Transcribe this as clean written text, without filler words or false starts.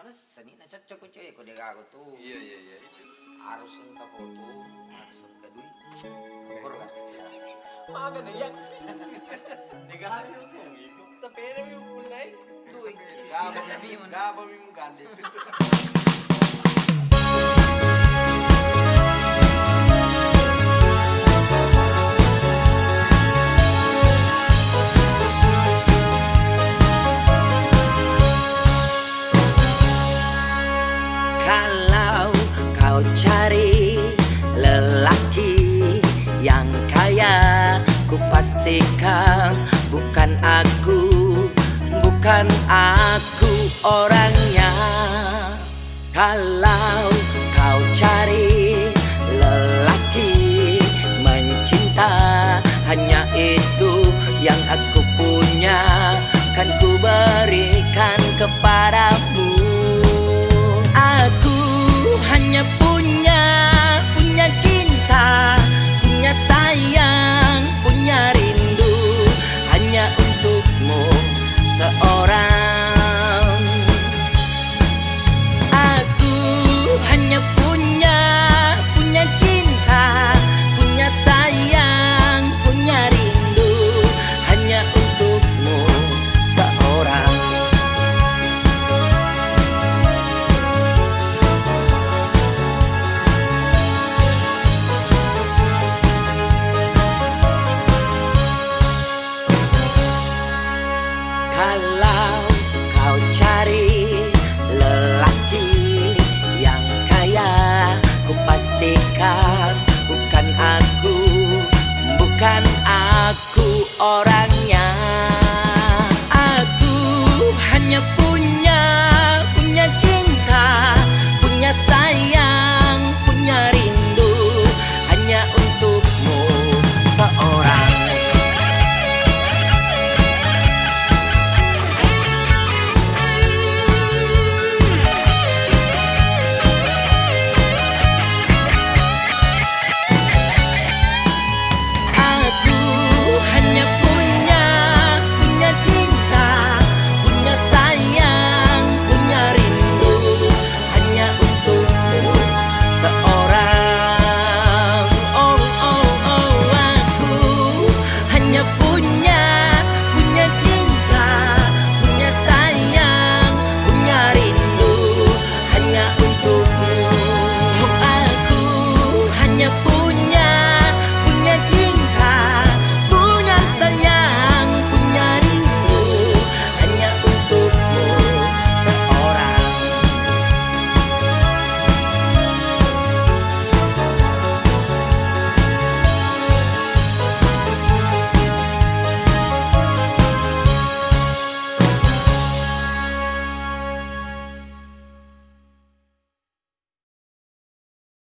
Mana seni na cocok ko cuy, ko dia aku tuh. Iya. Harus engkau foto, harus engkau duit. Ngor kan? Maga na yak sih. Negara tuh gitu. Sepeda yung mulai. Duit. Gabang yung gandit. Kalau kau cari lelaki yang kaya, ku pastikan bukan aku orangnya. Kalau kau cari lelaki mencinta, hanya itu yang aku punya, kan ku berikan kepadamu. Aku hanya punya cinta, punya sayang, punya rindu, hanya untukmu seorang. Aku hanya punya cinta, punya sayang, punya rindu, hanya untukmu seorang. Kalau kau cari lelaki yang kaya, ku pastikan bukan aku orang